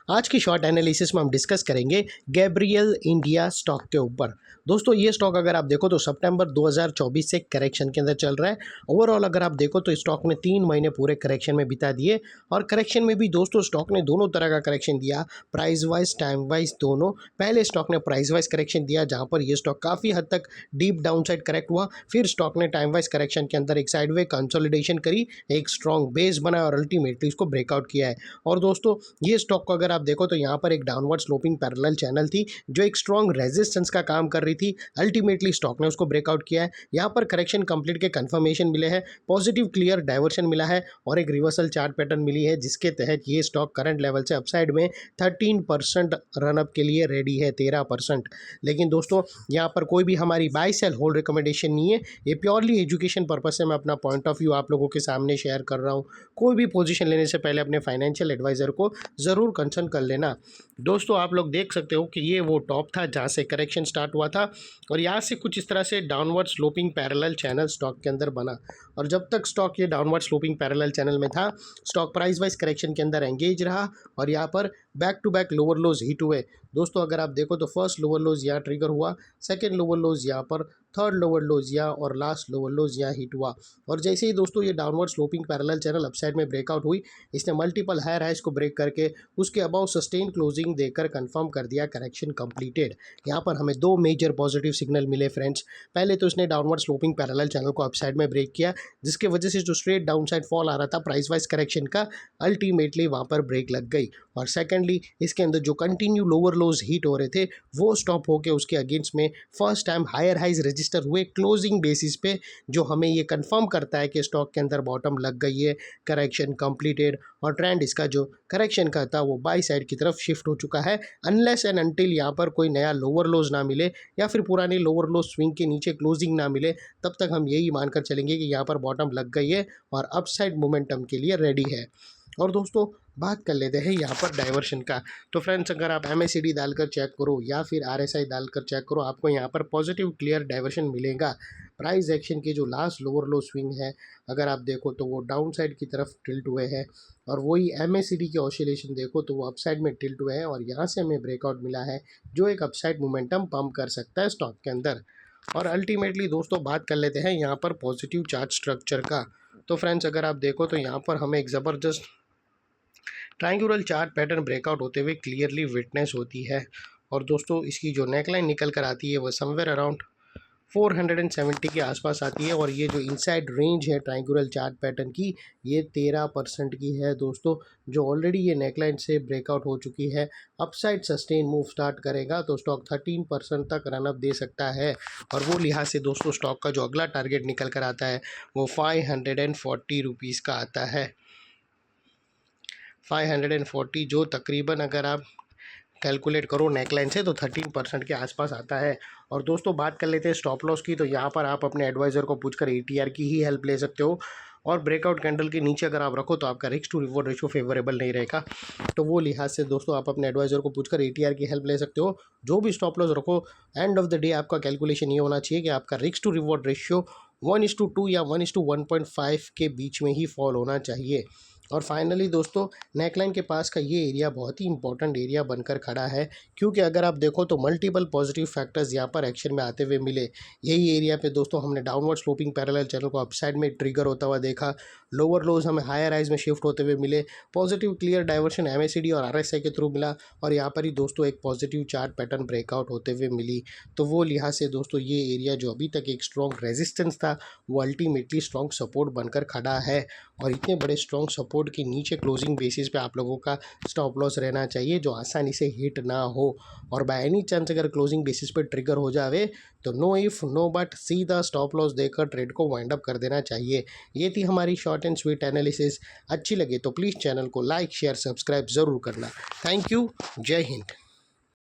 आज की short analysis में हम डिस्कस करेंगे गैब्रियल इंडिया स्टॉक के ऊपर। दोस्तों ये स्टॉक अगर आप देखो तो सितंबर 2024 से करेक्शन के अंदर चल रहा है। ओवरऑल अगर आप देखो तो स्टॉक ने 3 महीने पूरे करेक्शन में बिता दिए और करेक्शन में भी दोस्तों स्टॉक ने दोनों तरह का करेक्शन दिया, प्राइस वाइज टाइम वाइज दोनों। पहले स्टॉक ने प्राइस वाइज करेक्शन दिया जहां पर ये स्टॉक काफ़ी हद तक डीप डाउन साइड करेक्ट हुआ, फिर स्टॉक ने टाइम वाइज करेक्शन के अंदर एक साइडवे कंसोलिडेशन करी, एक स्ट्रॉन्ग बेस बनाया और अल्टीमेटली इसको ब्रेकआउट किया है। और दोस्तों ये स्टॉक को अगर आप देखो तो यहाँ पर एक डाउनवर्ड स्लोपिंग पैरेलल चैनल थी जो एक स्ट्रॉन्ग रेजिस्टेंस का काम कर रही थी। अल्टीमेटली स्टॉक ने उसको ब्रेकआउट किया है। यहाँ पर करेक्शन कंप्लीट के कंफर्मेशन मिले हैं, पॉजिटिव क्लियर डाइवर्शन मिला है और एक रिवर्सल चार्ट पैटर्न मिली है जिसके तहत ये स्टॉक करंट लेवल से अपसाइड में 13% रनअप के लिए रेडी है, 13%। लेकिन दोस्तों यहाँ पर कोई भी हमारी बाय सेल होल्ड रिकमेंडेशन नहीं है, ये प्योरली एजुकेशन पर्पज से मैं अपना पॉइंट ऑफ व्यू आप लोगों के सामने शेयर कर रहा हूँ। कोई भी पोजीशन लेने से पहले अपने फाइनेंशियल एडवाइज़र को ज़रूर कंसल्ट कर लेना। दोस्तों आप लोग देख सकते हो कि ये वो टॉप था जहाँ से करेक्शन स्टार्ट हुआ था और यहाँ से कुछ इस तरह से downward sloping parallel channel stock के अंदर बना और जब तक स्टॉक ये डाउनवर्ड स्लोपिंग पैरेलल चैनल में था स्टॉक प्राइस वाइज करेक्शन के अंदर एंगेज रहा और यहाँ पर back to back lower lows hit हुए। दोस्तों अगर आप देखो तो फर्स्ट लोअर लोज यहाँ ट्रिगर हुआ, सेकेंड लोअर लोज यहाँ पर, थर्ड लोअर लोज यहाँ और लास्ट लोअर लोज यहाँ हिट हुआ। और जैसे ही दोस्तों ये downward sloping parallel channel upside में ब्रेकआउट हुई, इसने मल्टीपल हायर हाइज को ब्रेक करके उसके अबाउ सस्टेन क्लोजिंग देकर कंफर्म कर दिया करेक्शन कंप्लीटेड। यहाँ पर हमें दो मेजर पॉजिटिव सिग्नल मिले फ्रेंड्स। पहले तो इसने डाउनवर्ड स्लोपिंग पैरेलल चैनल को अपसाइड में ब्रेक किया जिसके वजह से जो स्ट्रेट डाउन साइड फॉल आ रहा था प्राइस वाइज करेक्शन का, अल्टीमेटली वहाँ पर ब्रेक लग गई। और सेकेंडली इसके अंदर जो कंटिन्यू लोअर लोज हीट हो रहे थे वो स्टॉप होकर उसके अगेंस्ट में first time higher highs register हुए क्लोजिंग बेसिस पे, जो हमें ये कंफर्म करता है कि स्टॉक के अंदर बॉटम लग गई है, करेक्शन कंप्लीटेड और ट्रेंड इसका जो करेक्शन का था वो बाई साइड की तरफ शिफ्ट हो चुका है। अनलेस एंड अनटिल यहाँ पर कोई नया लोअर लोज ना मिले या फिर पुरानी लोअर लोज स्विंग के नीचे क्लोजिंग ना मिले तब तक हम यही मानकर चलेंगे कि यहाँ पर बॉटम लग गई है और अपसाइड मोमेंटम के लिए रेडी है। और दोस्तों बात कर लेते हैं यहाँ पर डाइवर्शन का। तो फ्रेंड्स अगर आप MACD डालकर चेक करो या फिर RSI डालकर चेक करो, आपको यहाँ पर पॉजिटिव क्लियर डाइवर्शन मिलेगा। प्राइस एक्शन के जो लास्ट लोअर लो स्विंग है अगर आप देखो तो वो डाउन साइड की तरफ टिल्ट हुए हैं और वही MACD की ऑसिलेशन देखो तो वो अपसाइड में टिल्ट हुए हैं और यहाँ से हमें ब्रेकआउट मिला है जो एक अपसाइड मोमेंटम पंप कर सकता है स्टॉक के अंदर। और अल्टीमेटली दोस्तों बात कर लेते हैं यहाँ पर पॉजिटिव चार्ट स्ट्रक्चर का। तो फ्रेंड्स अगर आप देखो तो यहाँ पर हमें एक ज़बरदस्त ट्रायंगुलर चार्ट पैटर्न ब्रेकआउट होते हुए क्लियरली विटनेस होती है। और दोस्तों इसकी जो नेकलाइन निकल कर आती है वो समवेयर अराउंड 470 के आसपास आती है और ये जो इनसाइड रेंज है ट्रायंगुलर चार्ट पैटर्न की ये 13% की है दोस्तों, जो ऑलरेडी ये नेकलाइन से ब्रेकआउट हो चुकी है। अपसाइड सस्टेन मूव स्टार्ट करेगा तो स्टॉक 13% तक रनअप दे सकता है और वो लिहाज से दोस्तों स्टॉक का जो अगला टारगेट निकल कर आता है वो 540 रुपीज़ का आता है। 540 जो तकरीबन अगर आप कैलकुलेट करो नेकलाइन से तो 13% के आसपास आता है। और दोस्तों बात कर लेते हैं स्टॉप लॉस की। तो यहाँ पर आप अपने एडवाइज़र को पूछकर ATR की ही हेल्प ले सकते हो और ब्रेकआउट कैंडल के नीचे अगर आप रखो तो आपका risk to reward ratio favourable नहीं रहेगा, तो वो लिहाज से दोस्तों आप अपने एडवाइज़र को पूछकर ATR की हेल्प ले सकते हो। जो भी स्टॉप लॉस रखो एंड ऑफ द डे आपका कैलकुलेशन ये होना चाहिए कि आपका रिस्क टू रिवॉर्ड रेशियो 1:2 या 1:1.5 के बीच में ही फॉल होना चाहिए। और फाइनली दोस्तों नेकलाइन के पास का ये एरिया बहुत ही इंपॉर्टेंट एरिया बनकर खड़ा है क्योंकि अगर आप देखो तो मल्टीपल पॉजिटिव फैक्टर्स यहाँ पर एक्शन में आते हुए मिले। यही एरिया पे दोस्तों हमने डाउनवर्ड स्लोपिंग पैरेलल चैनल को अपसाइड में ट्रिगर होता हुआ देखा, लोअर लोज हमें हायर हाइज में शिफ्ट होते हुए मिले, पॉजिटिव क्लियर डाइवर्शन MACD और RSI के थ्रू मिला और यहाँ पर ही दोस्तों एक पॉजिटिव चार्ट पैटर्न ब्रेकआउट होते हुए मिली। तो वो लिहाज से दोस्तों ये एरिया जो अभी तक एक स्ट्रॉन्ग रेजिस्टेंस था वो अल्टीमेटली स्ट्रॉन्ग सपोर्ट बनकर खड़ा है और इतने बड़े स्ट्रॉन्ग सपोर्ट के नीचे क्लोजिंग बेसिस पे आप लोगों का स्टॉप लॉस रहना चाहिए जो आसानी से हिट ना हो। और बाय एनी चांस अगर क्लोजिंग बेसिस पे ट्रिगर हो जावे तो नो इफ नो बट सीधा स्टॉप लॉस देकर ट्रेड को वाइंड अप कर देना चाहिए। ये थी हमारी शॉर्ट एंड स्वीट एनालिसिस। अच्छी लगे तो प्लीज़ चैनल को लाइक शेयर सब्सक्राइब ज़रूर करना। Thank you. जय हिंद।